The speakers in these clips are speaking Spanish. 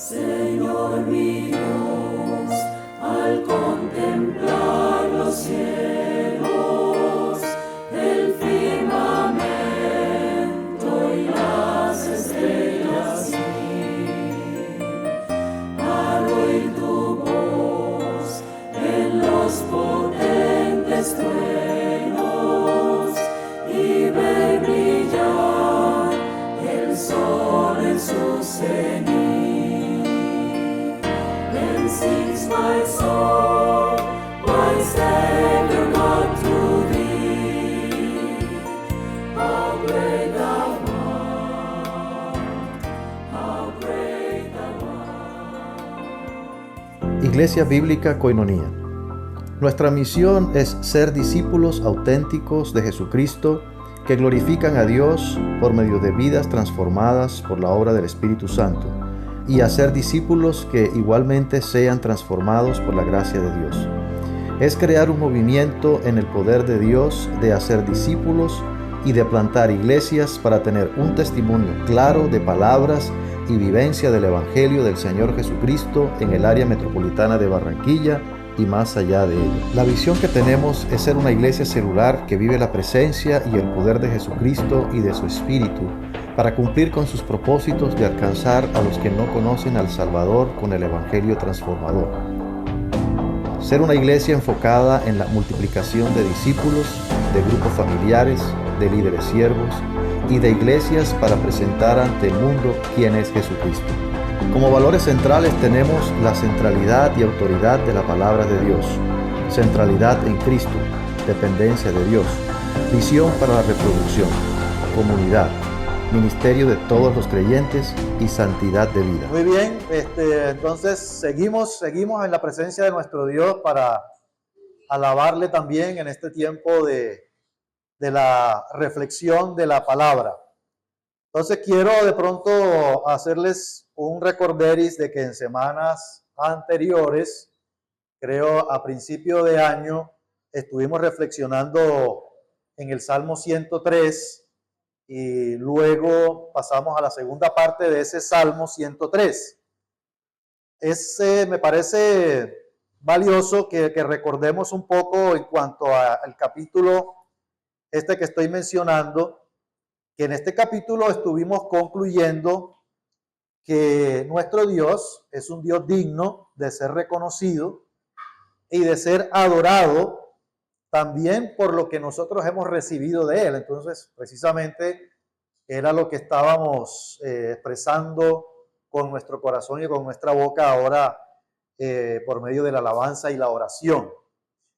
Señor mi Dios, al contemplar los cielos, el firmamento y las estrellas, al oír tu voz en los potentes truenos y ver brillar el sol en su cenit. Then sings my soul, my Savior God to thee. How great thou art, how great thou art. Iglesia Bíblica Koinonía. Nuestra misión es ser discípulos auténticos de Jesucristo que glorifican a Dios por medio de vidas transformadas por la obra del Espíritu Santo y hacer discípulos que igualmente sean transformados por la gracia de Dios. Es crear un movimiento en el poder de Dios de hacer discípulos y de plantar iglesias para tener un testimonio claro de palabras y vivencia del Evangelio del Señor Jesucristo en el área metropolitana de Barranquilla y más allá de ella. La visión que tenemos es ser una iglesia celular que vive la presencia y el poder de Jesucristo y de su Espíritu para cumplir con sus propósitos de alcanzar a los que no conocen al Salvador con el Evangelio transformador. Ser una iglesia enfocada en la multiplicación de discípulos, de grupos familiares, de líderes siervos y de iglesias para presentar ante el mundo quién es Jesucristo. Como valores centrales tenemos la centralidad y autoridad de la palabra de Dios, centralidad en Cristo, dependencia de Dios, visión para la reproducción, comunidad, ministerio de todos los creyentes y santidad de vida. Muy bien, entonces seguimos en la presencia de nuestro Dios para alabarle también en este tiempo de la reflexión de la palabra. Entonces quiero de pronto hacerles un recorderis de que en semanas anteriores, creo a principio de año, estuvimos reflexionando en el Salmo 103 y luego pasamos a la segunda parte de ese Salmo 103. Me parece valioso que recordemos un poco en cuanto al capítulo que estoy mencionando, que en este capítulo estuvimos concluyendo que nuestro Dios es un Dios digno de ser reconocido y de ser adorado también por lo que nosotros hemos recibido de Él. Entonces, precisamente era lo que estábamos expresando con nuestro corazón y con nuestra boca ahora por medio de la alabanza y la oración.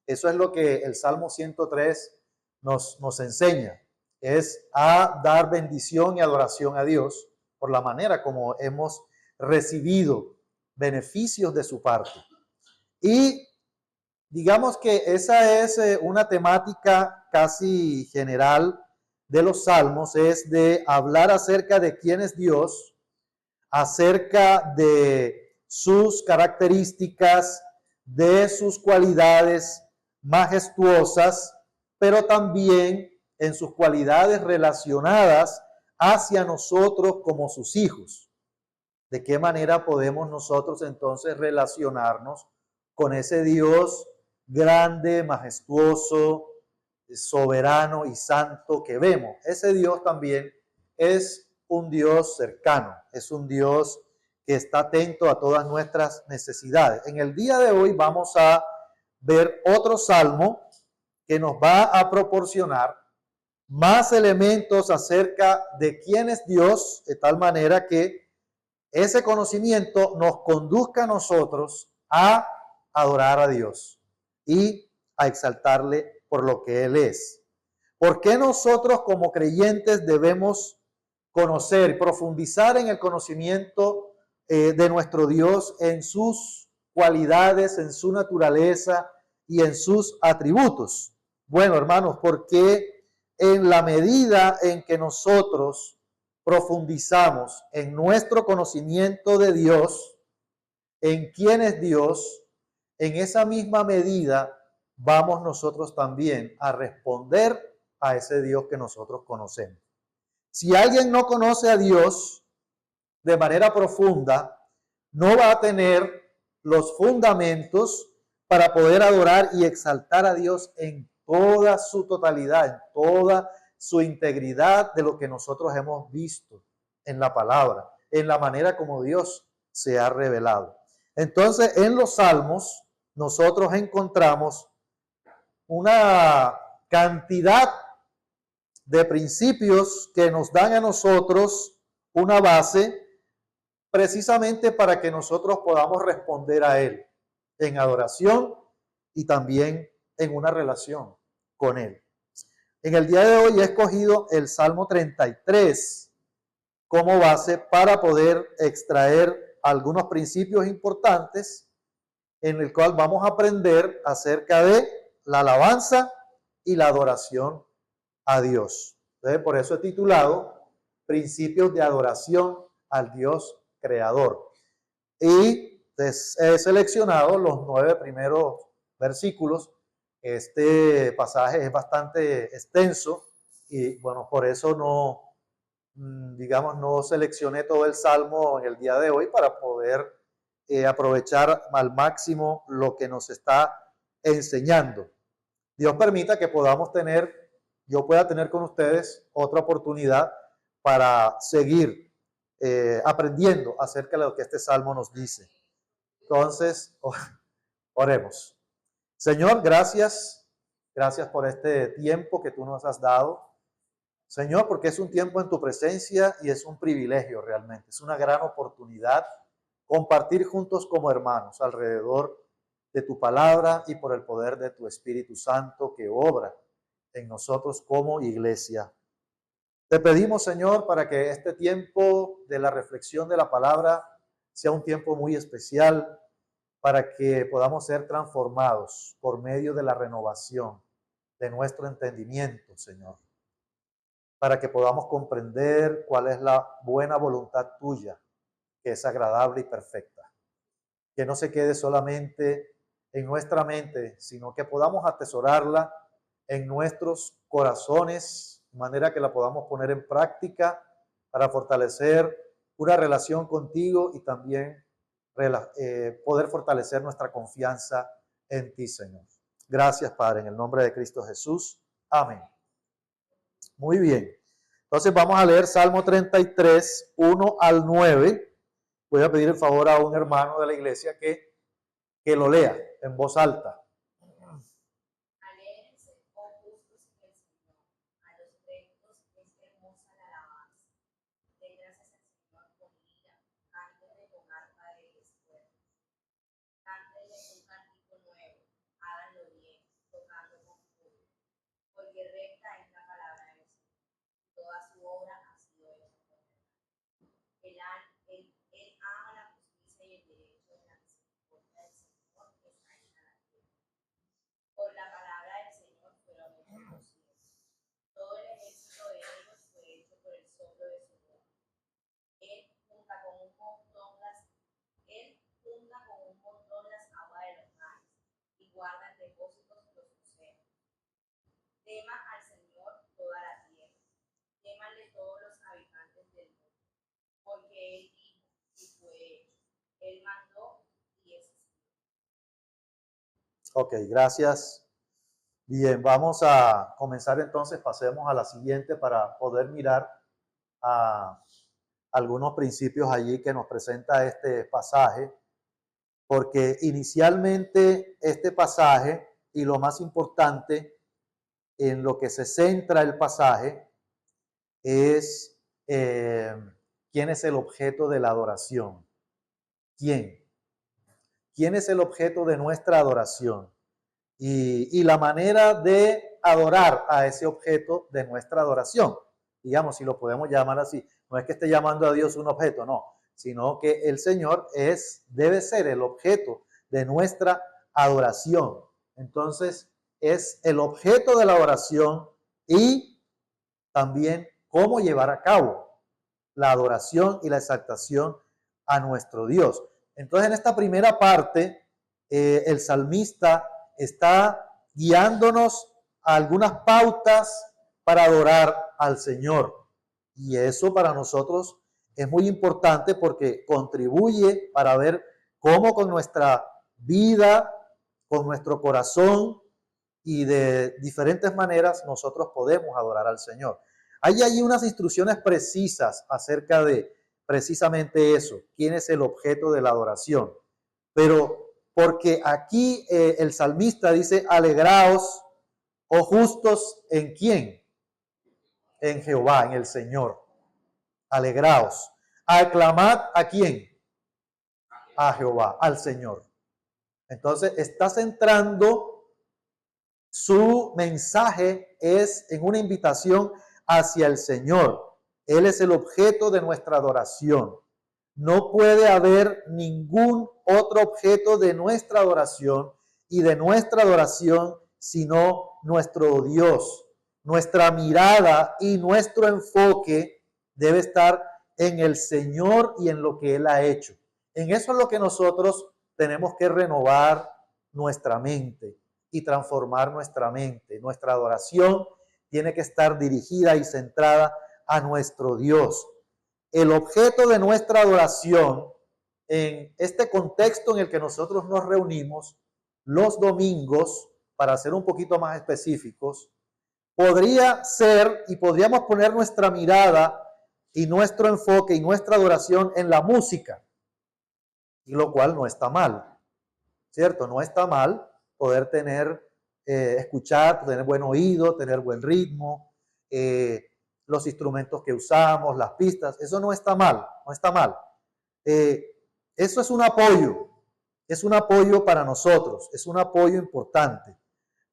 Eso es lo que el Salmo 103 nos enseña, es a dar bendición y adoración a Dios por la manera como hemos recibido beneficios de su parte. Y digamos que esa es una temática casi general de los salmos, es de hablar acerca de quién es Dios, acerca de sus características, de sus cualidades majestuosas, pero también en sus cualidades relacionadas hacia nosotros como sus hijos. ¿De qué manera podemos nosotros entonces relacionarnos con ese Dios grande, majestuoso, soberano y santo que vemos? Ese Dios también es un Dios cercano, es un Dios que está atento a todas nuestras necesidades. En el día de hoy vamos a ver otro salmo que nos va a proporcionar más elementos acerca de quién es Dios, de tal manera que ese conocimiento nos conduzca a nosotros a adorar a Dios y a exaltarle por lo que Él es. ¿Por qué nosotros como creyentes debemos conocer, profundizar en el conocimiento de nuestro Dios, en sus cualidades, en su naturaleza y en sus atributos? Bueno, hermanos, porque en la medida en que nosotros profundizamos en nuestro conocimiento de Dios, en quién es Dios, en esa misma medida vamos nosotros también a responder a ese Dios que nosotros conocemos. Si alguien no conoce a Dios de manera profunda, no va a tener los fundamentos para poder adorar y exaltar a Dios en toda su totalidad, en toda su integridad de lo que nosotros hemos visto en la palabra, en la manera como Dios se ha revelado. Entonces, en los Salmos, nosotros encontramos una cantidad de principios que nos dan a nosotros una base precisamente para que nosotros podamos responder a Él en adoración y también en una relación con Él. En el día de hoy he escogido el Salmo 33 como base para poder extraer algunos principios importantes en el cual vamos a aprender acerca de la alabanza y la adoración a Dios. Entonces, por eso he titulado Principios de adoración al Dios creador. Y he seleccionado los 9 primeros versículos. Este pasaje es bastante extenso y bueno, por eso no seleccioné todo el Salmo en el día de hoy para poder aprovechar al máximo lo que nos está enseñando. Dios permita que yo pueda tener con ustedes otra oportunidad para seguir aprendiendo acerca de lo que este Salmo nos dice. Entonces, oremos. Señor, gracias por este tiempo que tú nos has dado. Señor, porque es un tiempo en tu presencia y es un privilegio realmente. Es una gran oportunidad compartir juntos como hermanos alrededor de tu palabra y por el poder de tu Espíritu Santo que obra en nosotros como iglesia. Te pedimos, Señor, para que este tiempo de la reflexión de la palabra sea un tiempo muy especial, para que podamos ser transformados por medio de la renovación de nuestro entendimiento, Señor, para que podamos comprender cuál es la buena voluntad tuya, que es agradable y perfecta. Que no se quede solamente en nuestra mente, sino que podamos atesorarla en nuestros corazones, de manera que la podamos poner en práctica para fortalecer una relación contigo y también poder fortalecer nuestra confianza en ti, Señor. Gracias, Padre, en el nombre de Cristo Jesús. Amén. Muy bien. Entonces vamos a leer Salmo 33, 1 al 9. Voy a pedir el favor a un hermano de la iglesia que lo lea en voz alta. Tema al Señor toda la tierra, témanle todos los habitantes del mundo, porque Él dijo y fue hecho, Él mandó y existió. Ok, gracias. Bien, vamos a comenzar entonces, pasemos a la siguiente para poder mirar a algunos principios allí que nos presenta este pasaje, porque inicialmente este pasaje y lo más importante en lo que se centra el pasaje es quién es el objeto de la adoración. ¿Quién? ¿Quién es el objeto de nuestra adoración? Y la manera de adorar a ese objeto de nuestra adoración. Digamos, si lo podemos llamar así. No es que esté llamando a Dios un objeto, no. Sino que el Señor debe ser el objeto de nuestra adoración. Entonces, es el objeto de la oración y también cómo llevar a cabo la adoración y la exaltación a nuestro Dios. Entonces, en esta primera parte, el salmista está guiándonos a algunas pautas para adorar al Señor. Y eso para nosotros Es muy importante porque contribuye para ver cómo con nuestra vida, con nuestro corazón y de diferentes maneras nosotros podemos adorar al Señor. Hay allí unas instrucciones precisas acerca de precisamente eso, quién es el objeto de la adoración. Pero porque aquí el salmista dice, alegraos, oh justos, ¿en quién? En Jehová, en el Señor. Alegraos. Aclamad ¿a quién? A Jehová, al Señor. Entonces está centrando su mensaje es en una invitación hacia el Señor. Él es el objeto de nuestra adoración. No puede haber ningún otro objeto de nuestra adoración y de nuestra adoración sino nuestro Dios. Nuestra mirada y nuestro enfoque debe estar en el Señor y en lo que Él ha hecho. En eso es lo que nosotros tenemos que renovar nuestra mente y transformar nuestra mente. Nuestra adoración tiene que estar dirigida y centrada a nuestro Dios. El objeto de nuestra adoración en este contexto en el que nosotros nos reunimos los domingos, para ser un poquito más específicos, podría ser y podríamos poner nuestra mirada y nuestro enfoque y nuestra adoración en la música, y lo cual no está mal, ¿cierto? No está mal poder tener, escuchar, tener buen oído, tener buen ritmo, los instrumentos que usamos, las pistas, eso no está mal, no está mal. Eso es un apoyo para nosotros, es un apoyo importante,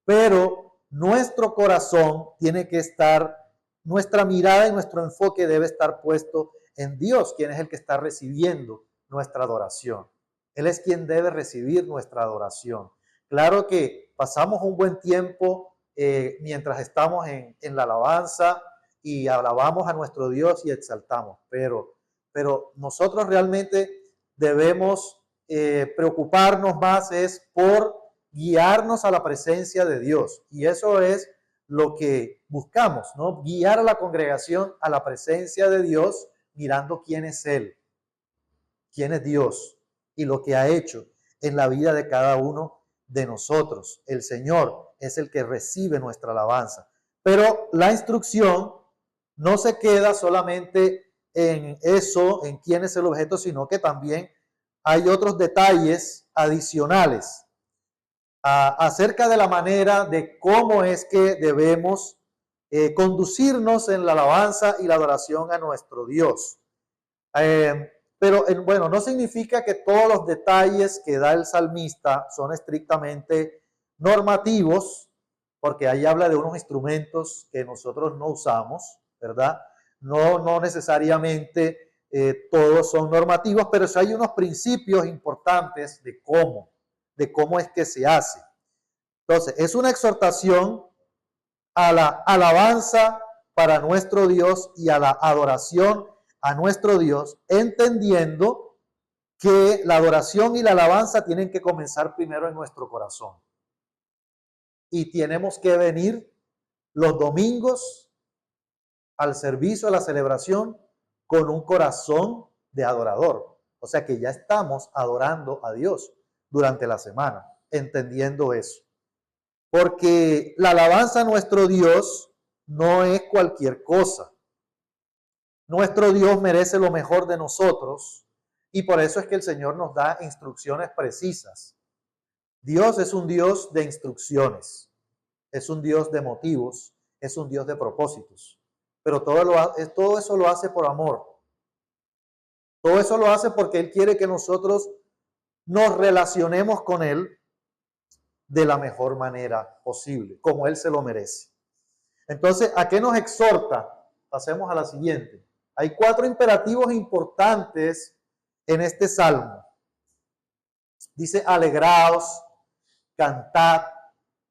pero nuestro corazón tiene que estar, nuestra mirada y nuestro enfoque debe estar puesto en Dios, quien es el que está recibiendo nuestra adoración. Él es quien debe recibir nuestra adoración. Claro que pasamos un buen tiempo mientras estamos en la alabanza y alabamos a nuestro Dios y exaltamos, pero nosotros realmente debemos preocuparnos más es por guiarnos a la presencia de Dios, y eso es lo que buscamos, ¿no? Guiar a la congregación a la presencia de Dios, mirando quién es Él, quién es Dios y lo que ha hecho en la vida de cada uno de nosotros. El Señor es el que recibe nuestra alabanza, pero la instrucción no se queda solamente en eso, en quién es el objeto, sino que también hay otros detalles adicionales acerca de la manera de cómo es que debemos conducirnos en la alabanza y la adoración a nuestro Dios. Pero bueno, no significa que todos los detalles que da el salmista son estrictamente normativos, porque ahí habla de unos instrumentos que nosotros no usamos, ¿verdad? No necesariamente todos son normativos, pero sí hay unos principios importantes de cómo es que se hace. Entonces, es una exhortación a la alabanza para nuestro Dios y a la adoración a nuestro Dios, entendiendo que la adoración y la alabanza tienen que comenzar primero en nuestro corazón. Y tenemos que venir los domingos al servicio, a la celebración, con un corazón de adorador. O sea que ya estamos adorando a Dios durante la semana, entendiendo eso. Porque la alabanza a nuestro Dios no es cualquier cosa. Nuestro Dios merece lo mejor de nosotros y por eso es que el Señor nos da instrucciones precisas. Dios es un Dios de instrucciones, es un Dios de motivos, es un Dios de propósitos. Pero todo eso lo hace por amor. Todo eso lo hace porque Él quiere que nosotros nos relacionemos con Él de la mejor manera posible, como Él se lo merece. Entonces, ¿a qué nos exhorta? Pasemos a la siguiente. Hay 4 imperativos importantes en este salmo. Dice, alegraos, cantad,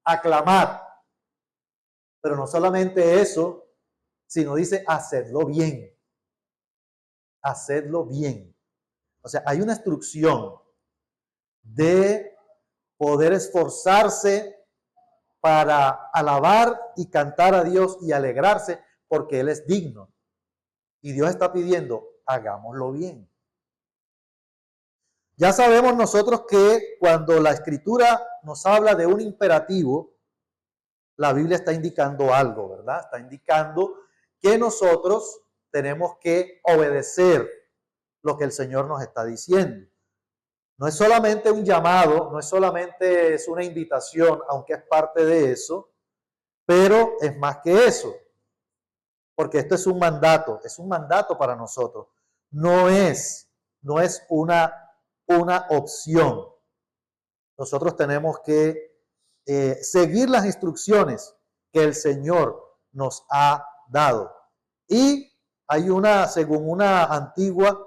aclamad. Pero no solamente eso, sino dice, hacedlo bien. Hacedlo bien. O sea, hay una instrucción de poder esforzarse para alabar y cantar a Dios y alegrarse porque Él es digno. Y Dios está pidiendo, hagámoslo bien. Ya sabemos nosotros que cuando la Escritura nos habla de un imperativo, la Biblia está indicando algo, ¿verdad? Está indicando que nosotros tenemos que obedecer lo que el Señor nos está diciendo. No es solamente un llamado, no es solamente es una invitación, aunque es parte de eso, pero es más que eso, porque esto es un mandato para nosotros. No es una opción. Nosotros tenemos que seguir las instrucciones que el Señor nos ha dado. Y hay según una antigua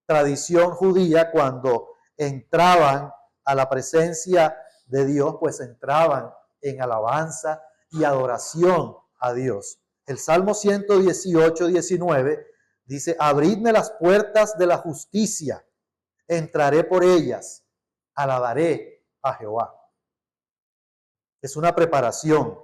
tradición judía, cuando entraban a la presencia de Dios, pues entraban en alabanza y adoración a Dios. El Salmo 118, 19 dice: abridme las puertas de la justicia, entraré por ellas, alabaré a Jehová. Es una preparación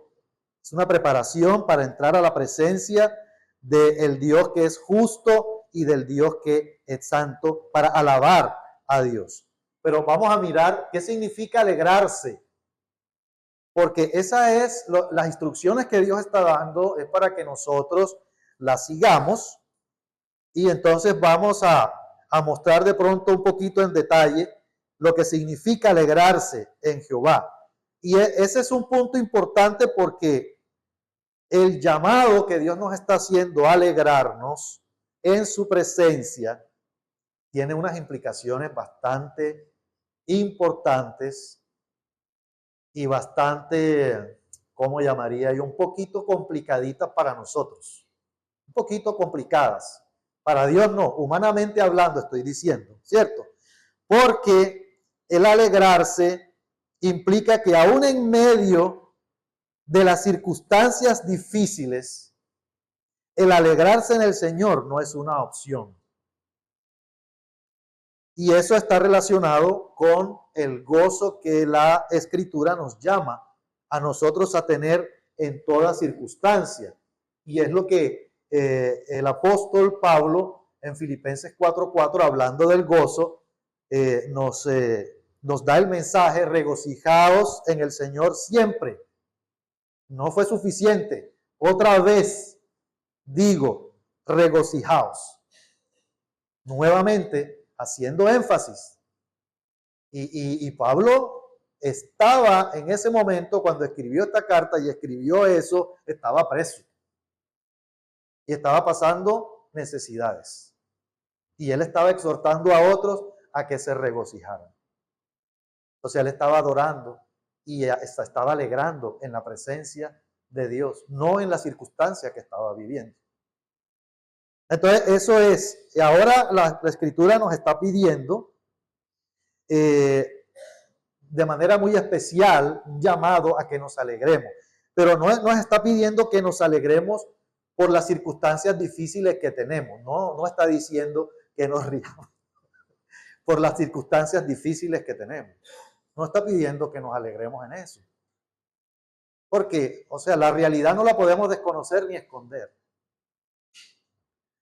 para entrar a la presencia del Dios que es justo y del Dios que es santo, para alabar a Dios. Pero vamos a mirar qué significa alegrarse, porque las instrucciones que Dios está dando es para que nosotros las sigamos, y entonces vamos a mostrar de pronto un poquito en detalle lo que significa alegrarse en Jehová. Y ese es un punto importante, porque el llamado que Dios nos está haciendo a alegrarnos en su presencia tiene unas implicaciones bastante importantes y bastante, ¿cómo llamaría yo? Un poquito complicaditas para nosotros. Un poquito complicadas. Para Dios no, humanamente hablando estoy diciendo, ¿cierto? Porque el alegrarse implica que aún en medio de las circunstancias difíciles, el alegrarse en el Señor no es una opción. Y eso está relacionado con el gozo que la Escritura nos llama a nosotros a tener en toda circunstancia. Y es lo que el apóstol Pablo en Filipenses 4:4, hablando del gozo, nos da el mensaje: regocijaos en el Señor siempre. No fue suficiente. Otra vez digo, regocijaos. Nuevamente, haciendo énfasis. Y Pablo estaba en ese momento, cuando escribió esta carta y escribió eso, estaba preso. Y estaba pasando necesidades. Y él estaba exhortando a otros a que se regocijaran. Entonces él estaba adorando y estaba alegrando en la presencia de Dios, no en la circunstancia que estaba viviendo. Entonces eso es, y ahora la Escritura nos está pidiendo de manera muy especial un llamado a que nos alegremos, pero no nos está pidiendo que nos alegremos por las circunstancias difíciles que tenemos, no está diciendo que nos riamos por las circunstancias difíciles que tenemos, no está pidiendo que nos alegremos en eso, porque, o sea, la realidad no la podemos desconocer ni esconder.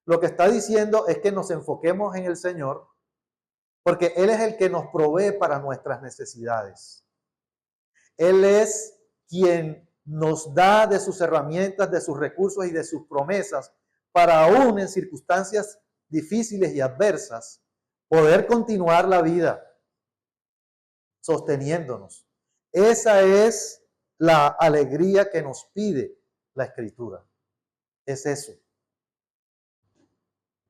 Lo que está diciendo es que nos enfoquemos en el Señor, porque Él es el que nos provee para nuestras necesidades. Él es quien nos da de sus herramientas, de sus recursos y de sus promesas, para aún en circunstancias difíciles y adversas, poder continuar la vida sosteniéndonos. Esa es la alegría que nos pide la Escritura. Es eso.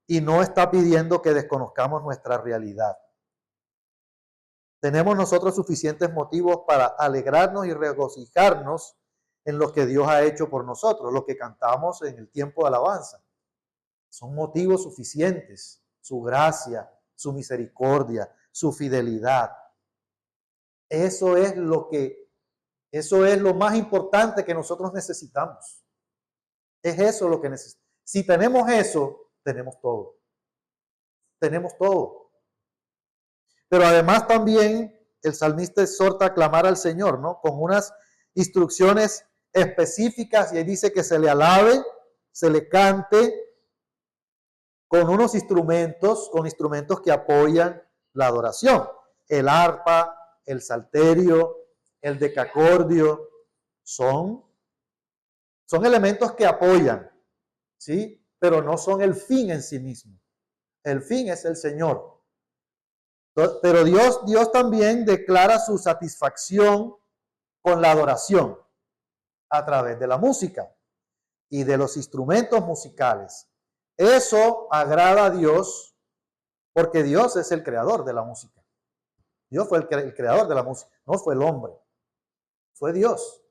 Y no está pidiendo que desconozcamos nuestra realidad. Tenemos nosotros suficientes motivos para alegrarnos y regocijarnos en lo que Dios ha hecho por nosotros, lo que cantamos en el tiempo de alabanza. Son motivos suficientes: su gracia, su misericordia, su fidelidad. Eso es lo más importante que nosotros necesitamos. Es eso lo que necesitamos. Si tenemos eso, tenemos todo. Tenemos todo. Pero además también el salmista exhorta a clamar al Señor, ¿no? Con unas instrucciones específicas, y ahí dice que se le alabe, se le cante con unos instrumentos, con instrumentos que apoyan la adoración. El arpa, el salterio, el decacordio, son elementos que apoyan, ¿sí? Pero no son el fin en sí mismo. El fin es el Señor. Pero Dios también declara su satisfacción con la adoración a través de la música y de los instrumentos musicales. Eso agrada a Dios porque Dios es el creador de la música. Dios fue el creador de la música, no fue el hombre, fue Dios.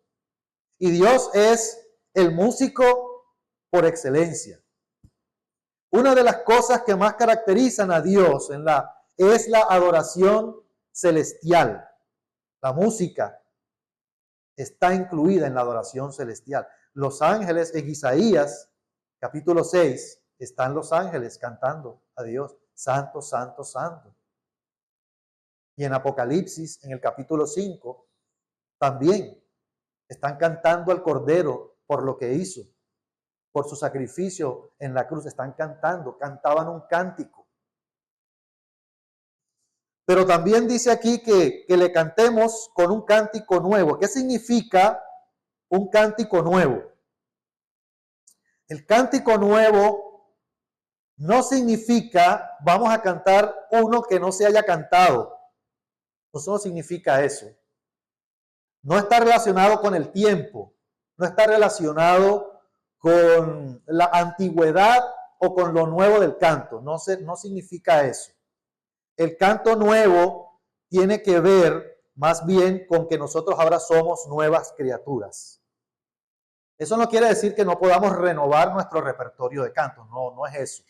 Y Dios es el músico por excelencia. Una de las cosas que más caracterizan a Dios es la adoración celestial. La música está incluida en la adoración celestial. Los ángeles, en Isaías, capítulo 6, están los ángeles cantando a Dios, santo, santo, santo. Y en Apocalipsis, en el capítulo 5, también están cantando al Cordero por lo que hizo, por su sacrificio en la cruz. Están cantaban un cántico. Pero también dice aquí que le cantemos con un cántico nuevo. ¿Qué significa un cántico nuevo? El cántico nuevo no significa vamos a cantar uno que no se haya cantado. Eso no significa eso. No está relacionado con el tiempo, no está relacionado con la antigüedad o con lo nuevo del canto. No significa eso. El canto nuevo tiene que ver más bien con que nosotros ahora somos nuevas criaturas. Eso no quiere decir que no podamos renovar nuestro repertorio de cantos, no es eso.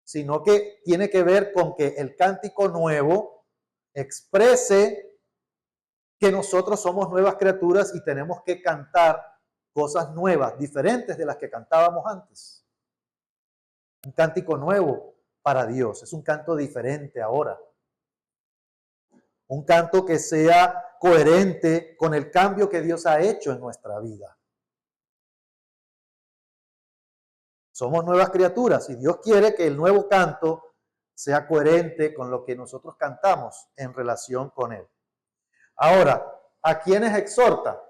Sino que tiene que ver con que el cántico nuevo exprese que nosotros somos nuevas criaturas y tenemos que cantar cosas nuevas, diferentes de las que cantábamos antes. Un cántico nuevo para Dios, es un canto diferente ahora. Un canto que sea coherente con el cambio que Dios ha hecho en nuestra vida. Somos nuevas criaturas y Dios quiere que el nuevo canto sea coherente con lo que nosotros cantamos en relación con Él. Ahora, ¿a quiénes exhorta?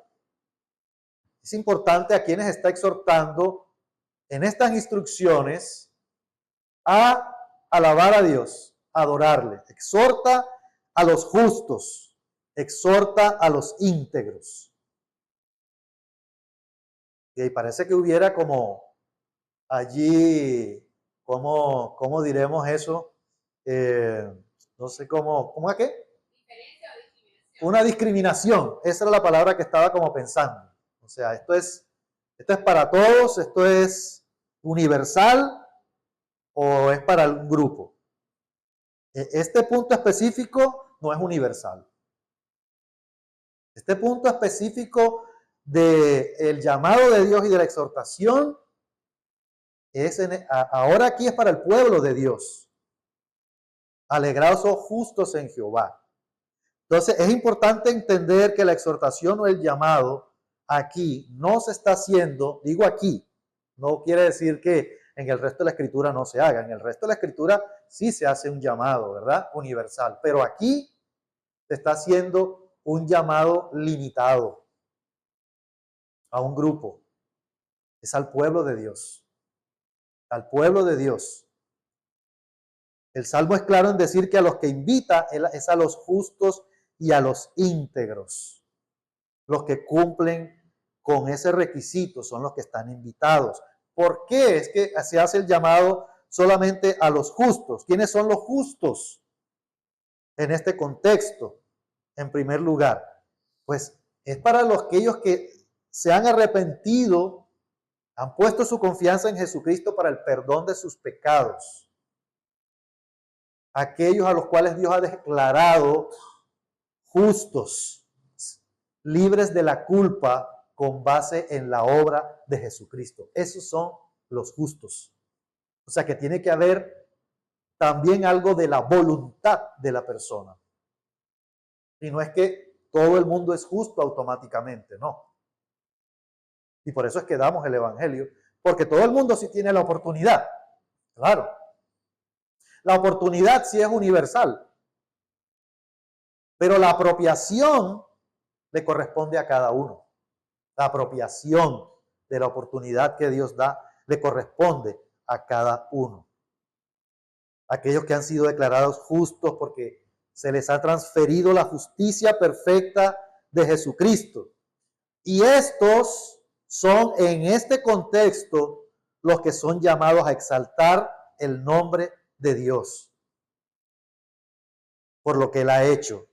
Es importante a quienes está exhortando en estas instrucciones a alabar a Dios, a adorarle. Exhorta a los justos, exhorta a los íntegros. Y parece que hubiera como allí, ¿cómo diremos eso? No sé ¿cómo a qué? Una discriminación. Esa era la palabra que estaba como pensando. O sea, esto es para todos, esto es universal o es para un grupo. Este punto específico no es universal. Este punto específico del llamado de Dios y de la exhortación ahora aquí es para el pueblo de Dios. Alegraos, oh justos en Jehová. Entonces es importante entender que la exhortación o el llamado aquí no se está haciendo, digo aquí, no quiere decir que en el resto de la escritura no se haga. En el resto de la escritura sí se hace un llamado, ¿verdad? Universal. Pero aquí se está haciendo un llamado limitado a un grupo. Es al pueblo de Dios. Al pueblo de Dios. El Salmo es claro en decir que a los que invita es a los justos y a los íntegros. Los que cumplen con ese requisito son los que están invitados. ¿Por qué es que se hace el llamado solamente a los justos? ¿Quiénes son los justos en este contexto? En primer lugar, pues es para aquellos que se han arrepentido, han puesto su confianza en Jesucristo para el perdón de sus pecados. Aquellos a los cuales Dios ha declarado justos, libres de la culpa con base en la obra de Jesucristo. Esos son los justos. O sea que tiene que haber también algo de la voluntad de la persona. Y no es que todo el mundo es justo automáticamente, no. Y por eso es que damos el Evangelio, porque todo el mundo sí tiene la oportunidad, claro, La oportunidad sí es universal, pero la apropiación le corresponde a cada uno. La apropiación de la oportunidad que Dios da le corresponde a cada uno. Aquellos que han sido declarados justos porque se les ha transferido la justicia perfecta de Jesucristo. Y estos son en este contexto los que son llamados a exaltar el nombre de Dios por lo que Él ha hecho,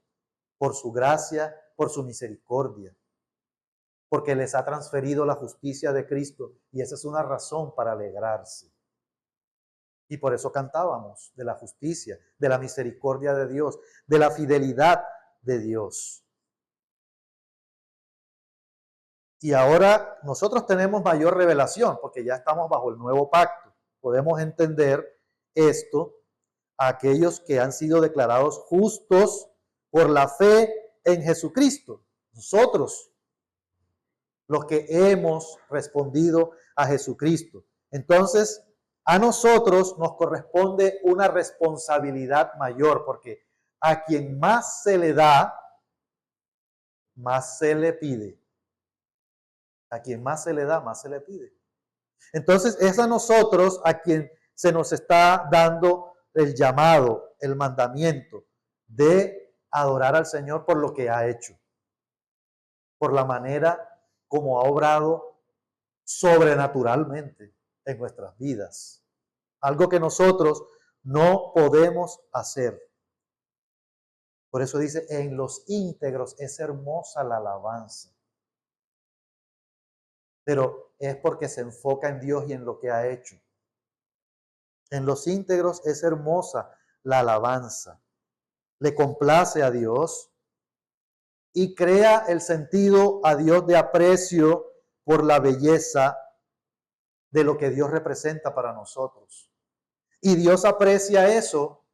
por su gracia, por su misericordia, porque les ha transferido la justicia de Cristo, y esa es una razón para alegrarse. Y por eso cantábamos de la justicia, de la misericordia de Dios, de la fidelidad de Dios. Y ahora nosotros tenemos mayor revelación, porque ya estamos bajo el nuevo pacto. Podemos entender esto a aquellos que han sido declarados justos por la fe en Jesucristo. Nosotros, los que hemos respondido a Jesucristo. Entonces, a nosotros nos corresponde una responsabilidad mayor, porque a quien más se le da, más se le pide. A quien más se le da, más se le pide. Entonces, es a nosotros a quien se nos está dando el llamado, el mandamiento de adorar al Señor por lo que ha hecho, por la manera como ha obrado sobrenaturalmente en nuestras vidas. Algo que nosotros no podemos hacer. Por eso dice, en los íntegros es hermosa la alabanza. Pero es porque se enfoca en Dios y en lo que ha hecho. En los íntegros es hermosa la alabanza. Le complace a Dios y crea el sentido a Dios de aprecio por la belleza de lo que Dios representa para nosotros. Y Dios aprecia eso,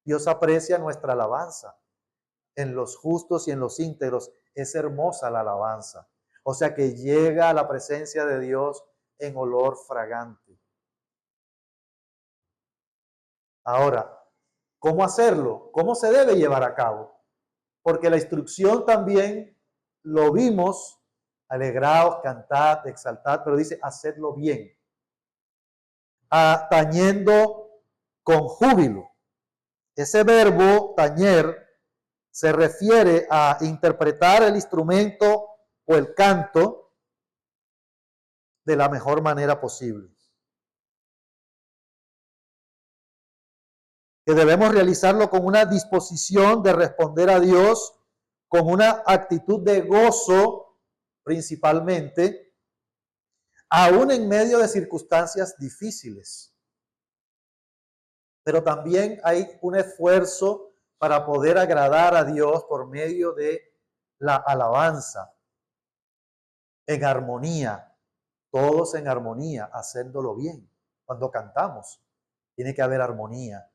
Dios aprecia nuestra alabanza. En los justos y en los íntegros es hermosa la alabanza. O sea que llega a la presencia de Dios en olor fragante. Ahora, ¿cómo hacerlo? ¿Cómo se debe llevar a cabo? Porque la instrucción también lo vimos, alegraos, cantad, exaltad, pero dice, hacedlo bien. Tañendo con júbilo. Ese verbo tañer se refiere a interpretar el instrumento o el canto de la mejor manera posible. Que debemos realizarlo con una disposición de responder a Dios, con una actitud de gozo principalmente, aún en medio de circunstancias difíciles. Pero también hay un esfuerzo para poder agradar a Dios por medio de la alabanza, en armonía, todos en armonía, haciéndolo bien. Cuando cantamos, tiene que haber armonía,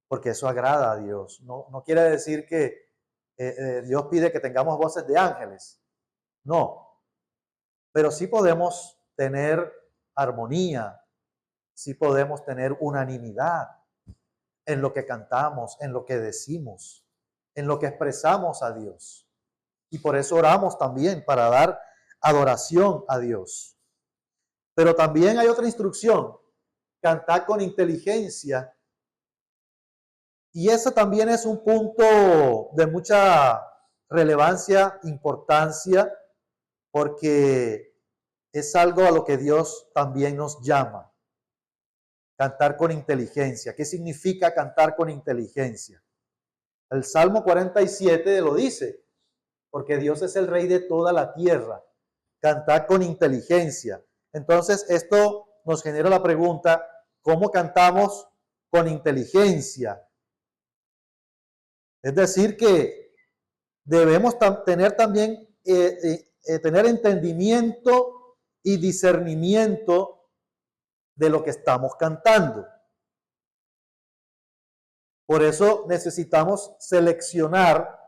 porque eso agrada a Dios. No quiere decir que Dios pide que tengamos voces de ángeles, no, pero sí podemos tener armonía, sí podemos tener unanimidad en lo que cantamos, en lo que decimos, en lo que expresamos a Dios. Y por eso oramos también, para dar adoración a Dios. Pero también hay otra instrucción, cantar con inteligencia. Y ese también es un punto de mucha relevancia, importancia, porque es algo a lo que Dios también nos llama. Cantar con inteligencia. ¿Qué significa cantar con inteligencia? El Salmo 47 lo dice, porque Dios es el rey de toda la tierra. Cantar con inteligencia. Entonces, esto nos genera la pregunta, ¿cómo cantamos con inteligencia? Es decir, que debemos tener también, tener entendimiento y discernimiento de lo que estamos cantando. Por eso necesitamos seleccionar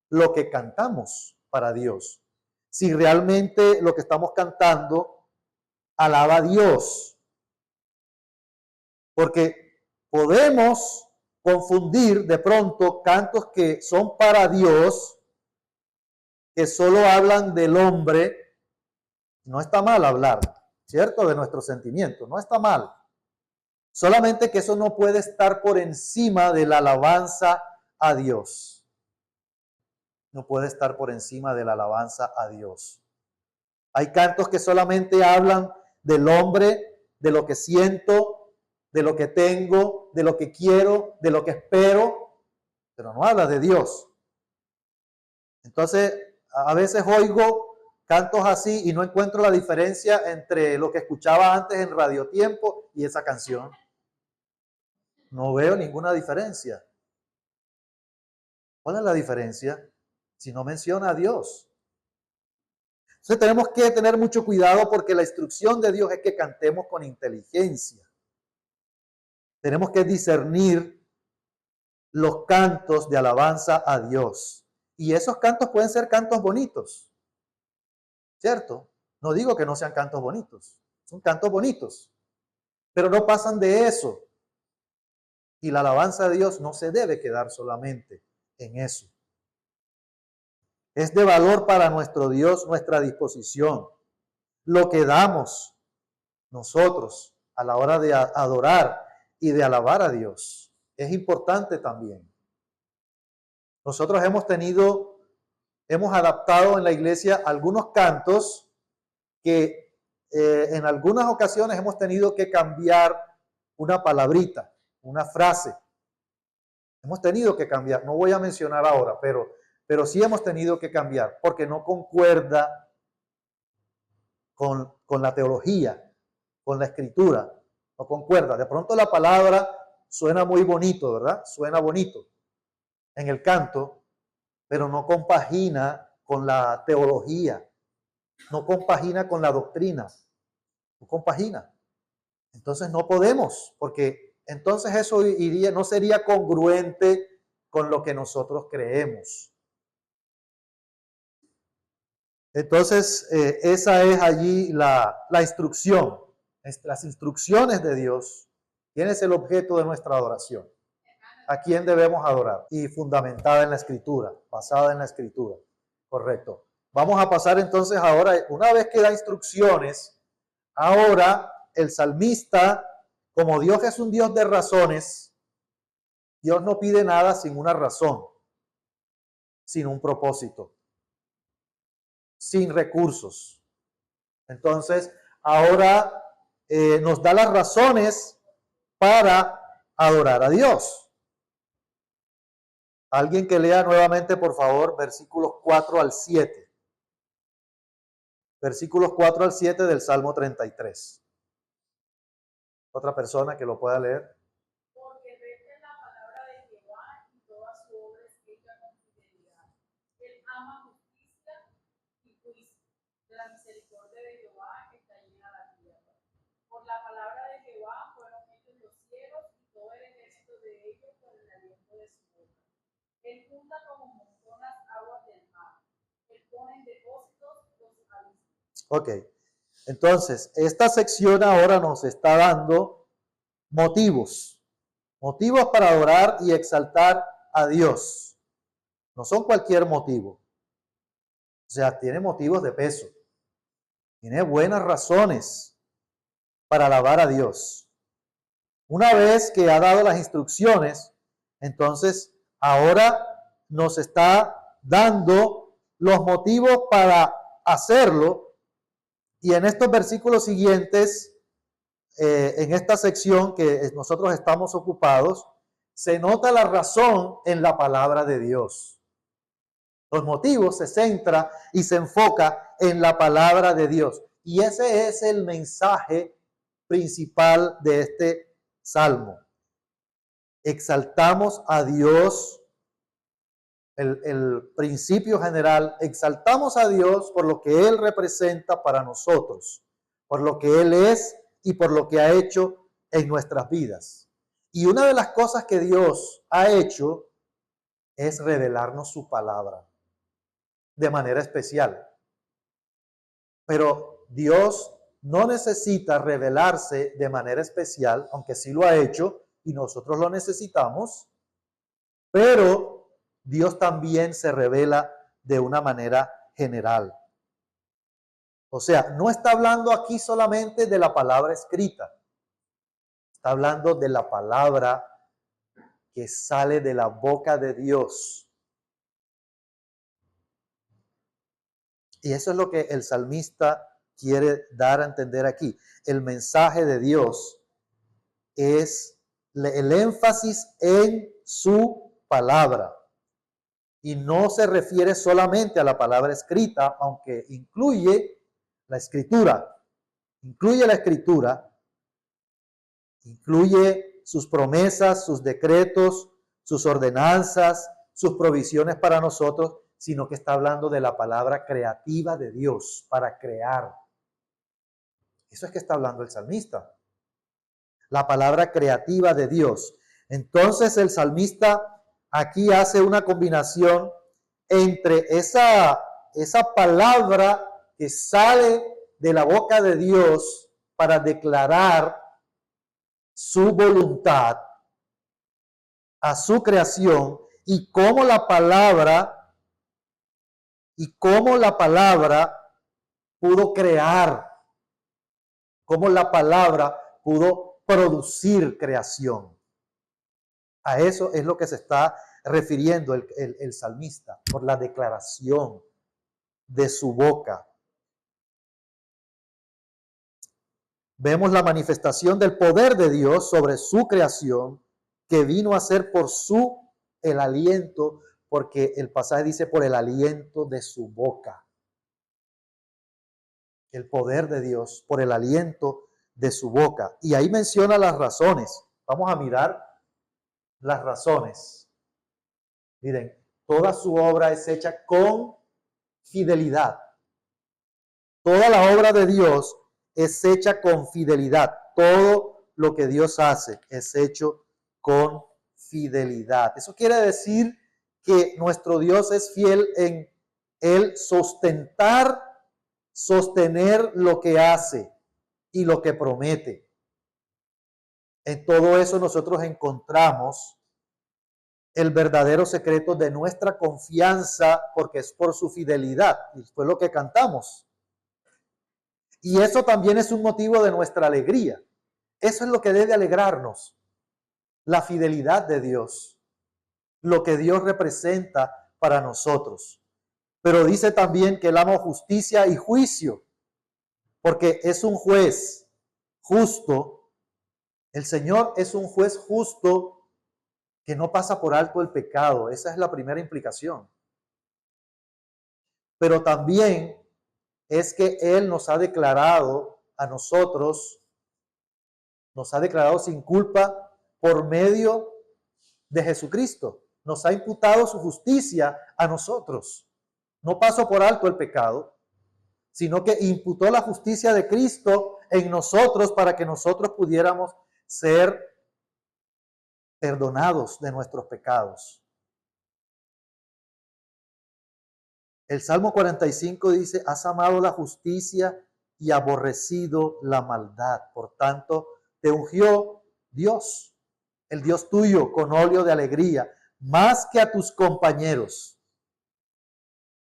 lo que cantamos para Dios. Si realmente lo que estamos cantando alaba a Dios. Porque Podemos confundir de pronto cantos que son para Dios, que solo hablan del hombre. No está mal hablar, ¿cierto? De nuestros sentimientos, no está mal. Solamente que eso no puede estar por encima de la alabanza a Dios. No puede estar por encima de la alabanza a Dios. Hay cantos que solamente hablan del hombre, de lo que siento, de lo que tengo, de lo que quiero, de lo que espero, pero no habla de Dios. Entonces, a veces oigo cantos así y no encuentro la diferencia entre lo que escuchaba antes en Radio Tiempo y esa canción. No veo ninguna diferencia. ¿Cuál es la diferencia? Si no menciona a Dios. Entonces tenemos que tener mucho cuidado porque la instrucción de Dios es que cantemos con inteligencia. Tenemos que discernir los cantos de alabanza a Dios. Y esos cantos pueden ser cantos bonitos, ¿cierto? No digo que no sean cantos bonitos, son cantos bonitos, pero no pasan de eso. Y la alabanza a Dios no se debe quedar solamente en eso. Es de valor para nuestro Dios nuestra disposición, lo que damos nosotros a la hora de adorar y de alabar a Dios. Es importante también. Nosotros hemos adaptado en la iglesia algunos cantos que en algunas ocasiones hemos tenido que cambiar una palabrita, una frase. Hemos tenido que cambiar, no voy a mencionar ahora, pero sí hemos tenido que cambiar porque no concuerda con la teología, con la escritura, no concuerda. De pronto la palabra suena muy bonito, ¿verdad? Suena bonito en el canto, pero no compagina con la teología, no compagina con la doctrina, no compagina. Entonces no podemos, porque entonces eso no sería congruente con lo que nosotros creemos. Entonces esa es allí la instrucción, las instrucciones de Dios. ¿Quién es el objeto de nuestra adoración? ¿A quién debemos adorar? Y fundamentada en la Escritura, basada en la Escritura. Correcto. Vamos a pasar entonces ahora, una vez que da instrucciones, ahora el salmista, como Dios es un Dios de razones, Dios no pide nada sin una razón, sin un propósito, sin recursos. Entonces, ahora nos da las razones para adorar a Dios. Alguien que lea nuevamente, por favor, versículos 4 al 7. Versículos 4 al 7 del Salmo 33. Otra persona que lo pueda leer. Porque recta es la palabra de Jehová y toda su obra es hecha con fidelidad. Él ama justicia y juicio. De la misericordia de Jehová está llena la tierra. Por la palabra de Jehová fueron hechos los cielos y todo el ejército de ellos por el aliento de su boca. Él junta como montón las aguas del mar. Él pone en depósitos los abismos. Ok. Entonces, esta sección ahora nos está dando motivos para adorar y exaltar a Dios. No son cualquier motivo. O sea, tiene motivos de peso. Tiene buenas razones para alabar a Dios. Una vez que ha dado las instrucciones, entonces ahora nos está dando los motivos para hacerlo. Y en estos versículos siguientes, en esta sección que nosotros estamos ocupados, se nota la razón en la palabra de Dios. Los motivos se centra y se enfoca en la palabra de Dios. Y ese es el mensaje principal de este salmo. Exaltamos a Dios. El principio general, exaltamos a Dios por lo que Él representa para nosotros, por lo que Él es y por lo que ha hecho en nuestras vidas. Y una de las cosas que Dios ha hecho es revelarnos su palabra de manera especial. Pero Dios no necesita revelarse de manera especial, aunque sí lo ha hecho y nosotros lo necesitamos, pero Dios también se revela de una manera general. O sea, no está hablando aquí solamente de la palabra escrita, está hablando de la palabra que sale de la boca de Dios. Y eso es lo que el salmista quiere dar a entender aquí. El mensaje de Dios es el énfasis en su palabra. Y no se refiere solamente a la palabra escrita, aunque incluye la escritura. Incluye la escritura, incluye sus promesas, sus decretos, sus ordenanzas, sus provisiones para nosotros, sino que está hablando de la palabra creativa de Dios para crear. Eso es que está hablando el salmista. La palabra creativa de Dios. Entonces el salmista aquí hace una combinación entre esa palabra que sale de la boca de Dios para declarar su voluntad a su creación y cómo la palabra pudo crear, cómo la palabra pudo producir creación. A eso es lo que se está refiriendo el salmista, por la declaración de su boca. Vemos la manifestación del poder de Dios sobre su creación, que vino a ser por el aliento, porque el pasaje dice por el aliento de su boca. El poder de Dios por el aliento de su boca. Y ahí menciona las razones. Vamos a mirar las razones. Miren, toda su obra es hecha con fidelidad. Toda la obra de Dios es hecha con fidelidad. Todo lo que Dios hace es hecho con fidelidad. Eso quiere decir que nuestro Dios es fiel en el sostener lo que hace y lo que promete. En todo eso nosotros encontramos el verdadero secreto de nuestra confianza, porque es por su fidelidad. Y fue lo que cantamos. Y eso también es un motivo de nuestra alegría. Eso es lo que debe alegrarnos. La fidelidad de Dios. Lo que Dios representa para nosotros. Pero dice también que Él ama justicia y juicio, porque es un juez justo. El Señor es un juez justo que no pasa por alto el pecado. Esa es la primera implicación. Pero también es que Él nos ha declarado a nosotros, nos ha declarado sin culpa por medio de Jesucristo. Nos ha imputado su justicia a nosotros. No pasó por alto el pecado, sino que imputó la justicia de Cristo en nosotros para que nosotros pudiéramos ser perdonados de nuestros pecados. El Salmo 45 dice, has amado la justicia y aborrecido la maldad. Por tanto, te ungió Dios, el Dios tuyo, con óleo de alegría, más que a tus compañeros.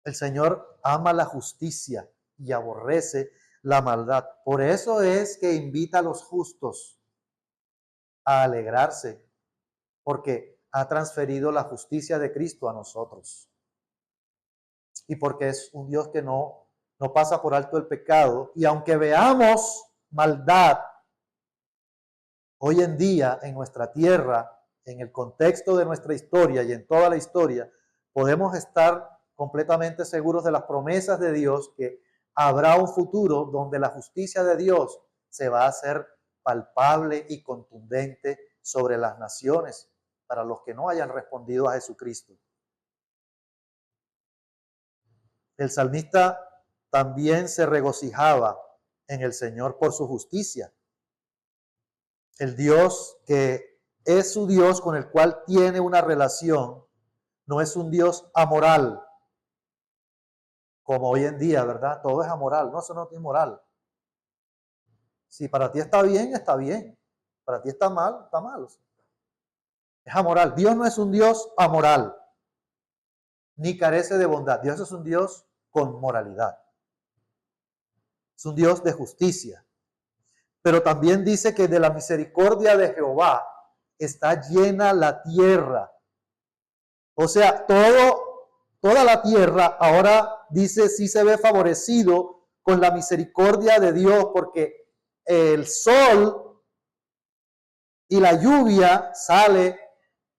El Señor ama la justicia y aborrece la maldad. Por eso es que invita a los justos a alegrarse, porque ha transferido la justicia de Cristo a nosotros. Y porque es un Dios que no pasa por alto el pecado. Y aunque veamos maldad hoy en día en nuestra tierra, en el contexto de nuestra historia y en toda la historia, podemos estar completamente seguros de las promesas de Dios, que habrá un futuro donde la justicia de Dios se va a hacer palpable y contundente sobre las naciones para los que no hayan respondido a Jesucristo. El salmista también se regocijaba en el Señor por su justicia. El Dios que es su Dios, con el cual tiene una relación, no es un Dios amoral, como hoy en día, ¿verdad? Todo es amoral. No, eso no es moral. Si para ti está bien, está bien. Para ti está mal, está mal. Es amoral. Dios no es un Dios amoral, ni carece de bondad. Dios es un Dios con moralidad. Es un Dios de justicia. Pero también dice que de la misericordia de Jehová está llena la tierra. O sea, toda la tierra ahora dice sí se ve favorecido con la misericordia de Dios, porque el sol y la lluvia sale